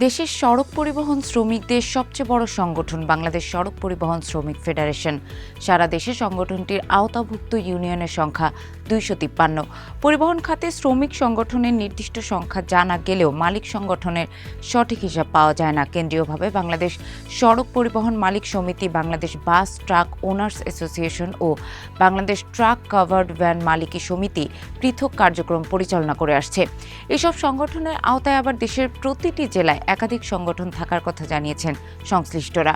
দেশের সড়ক পরিবহন শ্রমিকদের সবচেয়ে বড় সংগঠন বাংলাদেশ সড়ক পরিবহন শ্রমিক ফেডারেশন। সারা দেশে সংগঠনটির আওতাভুক্ত ইউনিয়নের সংখ্যা 253। পরিবহন খাতে শ্রমিক সংগঠনের নির্দিষ্ট সংখ্যা জানা গেলেও মালিক সংগঠনের সঠিক হিসাব পাওয়া যায় না। কেন্দ্রীয়ভাবে বাংলাদেশ সড়ক পরিবহন মালিক সমিতি, Bangladesh bus truck owners association ও বাংলাদেশ ট্রাক কাভার্ড ভ্যান মালিকি সমিতি পৃথক কার্যক্রম পরিচালনা করে আসছে। এসব সংগঠনের আওতায় আবার দেশের প্রতিটি জেলায় একাধিক সংগঠন থাকার কথা জানিয়েছেন সংশ্লিষ্টরা।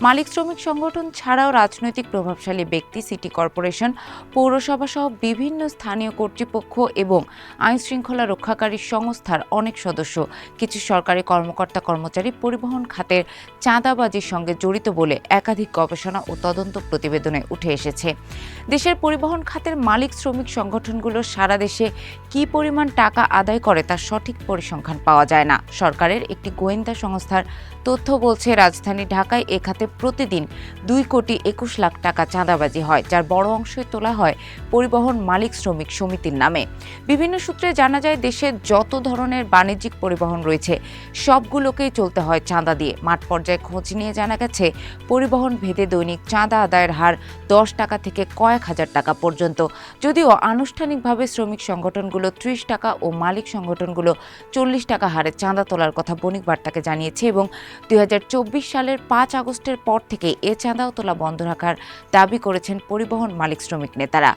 মালিক শ্রমিক সংগঠন ছাড়াও রাজনৈতিক প্রভাবশালী ব্যক্তি, সিটি কর্পোরেশন, পৌরসভা সহ বিভিন্ন স্থানীয় কর্তৃপক্ষ এবং আইন শৃঙ্খলা রক্ষাকারী সংস্থার অনেক সদস্য, কিছু সরকারি কর্মকর্তা কর্মচারী পরিবহন খাতের চাঁদাবাজির সঙ্গে জড়িত বলে একাধিক গবেষণা ও তদন্ত প্রতিবেদনে উঠে এসেছে। দেশের পরিবহন খাতের মালিক শ্রমিক সংগঠনগুলো সারা দেশে কী পরিমাণ টাকা আদায় করে তার সঠিক পরিসংখ্যান পাওয়া যায় না। সরকারের একটি গোয়েন্দা সংস্থার তথ্য বলছে, রাজধানী ঢাকায় এ খাতে প্রতিদিন 2,21 লাখ টাকা চাঁদাবাজি হয়, যার বড় অংশই তোলা হয় পরিবহন মালিক শ্রমিক সমিতির নামে। বিভিন্ন সূত্রে জানা যায়, দেশের যত ধরনের বাণিজ্যিক পরিবহন রয়েছে সবগুলোকেই চলতে হয় চাঁদা দিয়ে। মাঠ পর্যায়ে খোঁজ নিয়ে জানা গেছে, পরিবহন ভেদে দৈনিক চাঁদা আদায়ের হার 10 টাকা থেকে কয়েক হাজার টাকা পর্যন্ত। যদিও আনুষ্ঠানিকভাবে শ্রমিক সংগঠনগুলো 30 টাকা ও মালিক সংগঠনগুলো 40 টাকা হারে চাঁদা তোলার কথা বণিক বার্তাকে জানিয়েছে এবং 2024 সালের 5 আগস্টের পর থেকে এ চাঁদাও তোলা বন্ধ রাখার দাবি করেছেন পরিবহন মালিক শ্রমিক নেতারা।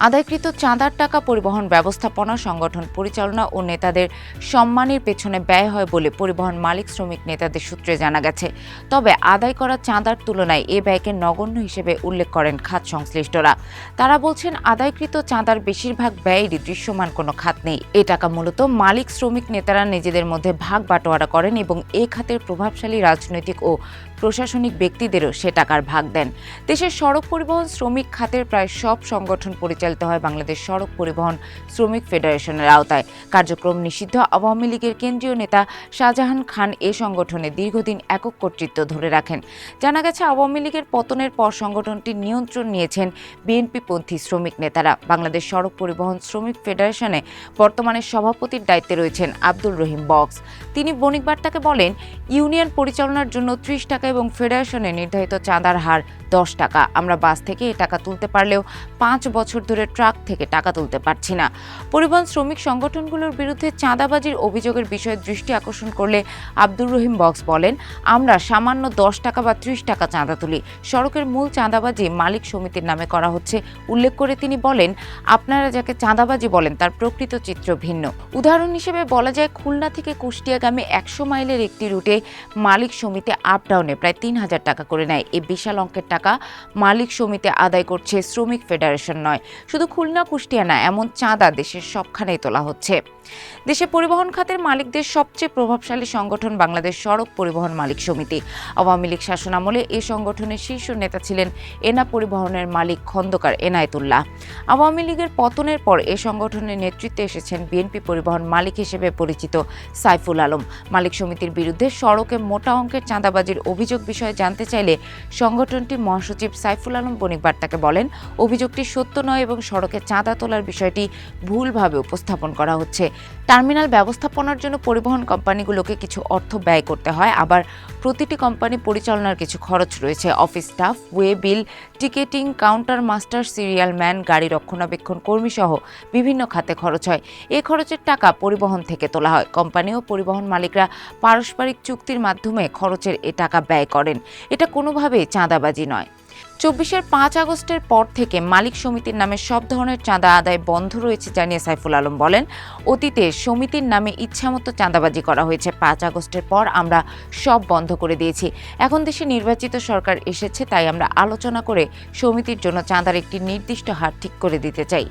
আদায়কৃত চাঁদার টাকা পরিবহন ব্যবস্থাপনা, সংগঠন পরিচালনা ও নেতাদের সম্মানের পেছনে ব্যয় হয় বলে পরিবহন মালিক শ্রমিক নেতাদের সূত্রে জানা গেছে। তবে আদায় করা চাঁদার তুলনায় এ ব্যয়কে নগণ্য হিসেবে উল্লেখ করেন খাত সংশ্লিষ্টরা। তারা বলছেন, আদায়কৃত চাঁদার বেশিরভাগ ব্যয়েরই দৃশ্যমান কোনো খাত নেই। এ টাকা মূলত মালিক শ্রমিক নেতারা নিজেদের মধ্যে ভাগ বাটোয়ারা করেন এবং এ খাতের প্রভাবশালী রাজনৈতিক ও প্রশাসনিক ব্যক্তিদেরও সে টাকার ভাগ দেন। দেশের সড়ক পরিবহন শ্রমিক খাতের প্রায় সব সংগঠন পরিচালিত হয় বাংলাদেশ সড়ক পরিবহন শ্রমিক ফেডারেশনের আওতায়। কার্যক্রম নিষিদ্ধ আওয়ামী লীগের কেন্দ্রীয় নেতা শাহজাহান খান এ সংগঠনে দীর্ঘদিন একক কর্তৃত্ব ধরে রাখেন। জানা গেছে, আওয়ামী লীগের পতনের পর সংগঠনটির নিয়ন্ত্রণ নিয়েছেন বিএনপিপন্থী শ্রমিক নেতারা। বাংলাদেশ সড়ক পরিবহন শ্রমিক ফেডারেশনে বর্তমানে সভাপতির দায়িত্বে রয়েছেন আব্দুর রহিম বক্স। তিনি বণিক বার্তাকে বলেন, ইউনিয়ন পরিচালনার জন্য 30 টাকা এবং ফেডারেশনে নির্ধারিত চাঁদার হার 10 টাকা। আমরা বাস থেকে এ টাকা তুলতে পারলেও 5 বছর ধরে ট্রাক থেকে টাকা তুলতে পারছি না। পরিবহন শ্রমিক সংগঠনগুলোর বিরুদ্ধে চাঁদাবাজির অভিযোগের বিষয়ে দৃষ্টি আকর্ষণ করলে আব্দুর রহিম বক্স বলেন, আমরা সামান্য 10 টাকা বা 30 টাকা চাঁদা তুলি। সড়কের মূল চাঁদাবাজি মালিক সমিতির নামে করা হচ্ছে উল্লেখ করে তিনি বলেন, আপনারা যাকে চাঁদাবাজি বলেন তার প্রকৃত চিত্র ভিন্ন। উদাহরণ হিসেবে বলা যায়, খুলনা থেকে কুষ্টিয়াগামী 100 মাইলের একটি রুটে মালিক সমিতি আপ ডাউনে প্রায় 3,000 টাকা করে নেয়। এই বিশাল অঙ্কের টাকা মালিক সমিতি আদায় করছে শ্রমিক ফেডারেশন নয়। শুধু খুলনা কুষ্টিয়া না, এমন চাঁদা দেশের সবখানেই তোলা হচ্ছে। দেশে পরিবহন খাতের মালিকদের সবচেয়ে প্রভাবশালী সংগঠন বাংলাদেশ সড়ক পরিবহন মালিক সমিতি। আওয়ামী লীগ শাসনামলে এই সংগঠনের শীর্ষ নেতা ছিলেন এনা পরিবহনের মালিক খন্দকার এনায়েতুল্লাহ। আওয়ামী লীগের পতনের পর এই সংগঠনের নেতৃত্বে এসেছেন বিএনপি পরিবহন মালিক হিসেবে পরিচিত সাইফুল আলম। মালিক সমিতির বিরুদ্ধে সড়কে মোটা অঙ্কের চাঁদাবাজির অভিযোগ বিষয়ে জানতে চাইলে সংগঠনটির মহাসচিব সাইফুল আলম বণিক বার্তাকে বলেন, অভিযোগটি সত্য নয় এবং সড়কে চাঁদা তোলার বিষয়টি ভুলভাবে উপস্থাপন করা হচ্ছে। টার্মিনাল ব্যবস্থাপনার জন্য পরিবহন কোম্পানিগুলোকে কিছু অর্থ ব্যয় করতে হয়, আবার প্রতিটি কোম্পানি পরিচালনার কিছু খরচ রয়েছে। Office staff, way bill, ticketing, counter master, serial man, গাড়ি রক্ষণাবেক্ষণ কর্মী সহ বিভিন্ন খাতে খরচ হয়। এই খরচের টাকা পরিবহন থেকে তোলা হয়। কোম্পানি ও পরিবহন মালিকরা পারস্পরিক চুক্তির মাধ্যমে খরচের এ টাকা ব্যয় করেন। এটা কোনোভাবেই চাঁদাবাজি নয়। 24-এর 5 আগস্টের পর থেকে মালিক সমিতির নামে সব ধরনের চাঁদা আদায় বন্ধ রয়েছে জানিয়ে সাইফুল আলম বলেন, অতীতে সমিতির নামে ইচ্ছামতো চাঁদাবাজি করা হয়েছে। 5 আগস্টের পর আমরা সব বন্ধ করে দিয়েছি। এখন দেশে নির্বাচিত সরকার এসেছে, তাই আমরা আলোচনা করে সমিতির জন্য চাঁদার একটি নির্দিষ্ট হার ঠিক করে দিতে চাই।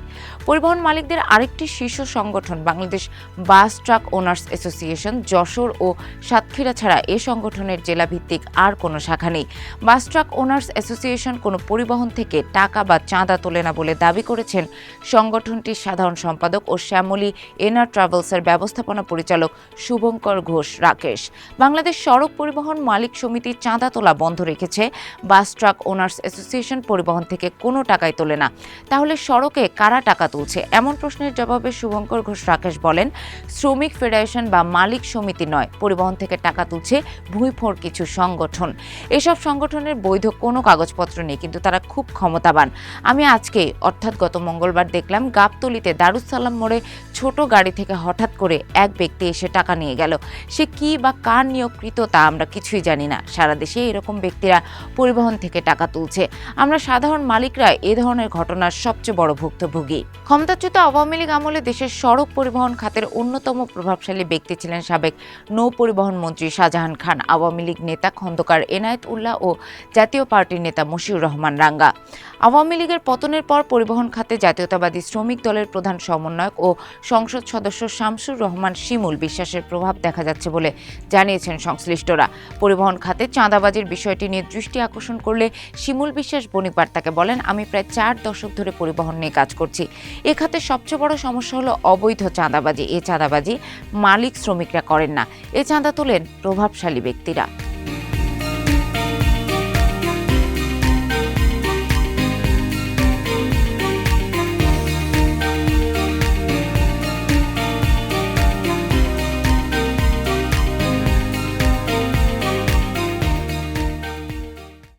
পরিবহন মালিকদের আরেকটি শীর্ষ সংগঠন Bangladesh bus truck owners association. Jessore ও সাতক্ষীরা ছাড়া এ সংগঠনের জেলাভিত্তিক আর কোনো শাখা নেই। Bus truck owners association federation কোনো পরিবহন থেকে টাকা বা চাঁদা তোলে না বলে দাবি করেছেন সংগঠনটির সাধারণ সম্পাদক ও শ্যামলী এনার ট্রাভেলসের ব্যবস্থাপনা পরিচালক শুভঙ্কর ঘোষ রাকেশ। বাংলাদেশ সড়ক পরিবহন মালিক সমিতি চাঁদা তোলা বন্ধ রেখেছে, বাস ট্রাক ওনার্স অ্যাসোসিয়েশন পরিবহন থেকে কোনো টাকাই তোলে না। তাহলে সড়কে কারা টাকা তুলছে? এমন প্রশ্নের জবাবে শুভঙ্কর ঘোষ রাকেশ বলেন, শ্রমিক ফেডারেশন বা মালিক সমিতি নয়, পরিবহন থেকে টাকা তুলছে ভুঁইফোড় কিছু সংগঠন। এসব সংগঠনের বৈধ কোনো কাগজপত্র নেই, কিন্তু তারা খুব ক্ষমতাবান। আমি আজকে অর্থাৎ গত মঙ্গলবার দেখলাম গাবতলীতে দারুসালাম মোড়ে ছোট গাড়ি থেকে হঠাৎ করে এক ব্যক্তি এসে টাকা নিয়ে গেল। সে কি বা কার নিয়োগকৃত তা আমরা কিছুই জানি না। সারা দেশে এরকম ব্যক্তিরা পরিবহন থেকে টাকা তুলছে। আমরা সাধারণ মালিকরা এ ধরনের ঘটনার সবচেয়ে বড় ভুক্তভোগী। ক্ষমতাচ্যুত আওয়ামী লীগ আমলে দেশের সড়ক পরিবহন খাতের অন্যতম প্রভাবশালী ব্যক্তি ছিলেন সাবেক নৌ পরিবহন মন্ত্রী শাহজাহান খান, আওয়ামী লীগ নেতা খন্দকার এনায়েত উল্লাহ ও জাতীয় পার্টির নেতা মশিউর রহমান রাঙ্গা। আওয়ামী লীগের পতনের পর পরিবহন খাতে জাতীয়তাবাদী শ্রমিক দলের প্রধান সমন্বয়ক ও সংসদ সদস্য শামসুর রহমান শিমুল বিশ্বাসের প্রভাব দেখা যাচ্ছে বলে জানিয়েছেন সংশ্লিষ্টরা। পরিবহন খাতে চাঁদাবাজির বিষয়টি নিয়ে দৃষ্টি আকর্ষণ করলে শিমুল বিশ্বাস বণিক বার্তাকে বলেন, আমি প্রায় 4 দশক ধরে পরিবহন নিয়ে কাজ করছি। এ খাতে সবচেয়ে বড় সমস্যা হলো অবৈধ চাঁদাবাজি। এই চাঁদাবাজি মালিক শ্রমিকরা করেন না, এ চাঁদা তোলেন প্রভাবশালী ব্যক্তিরা।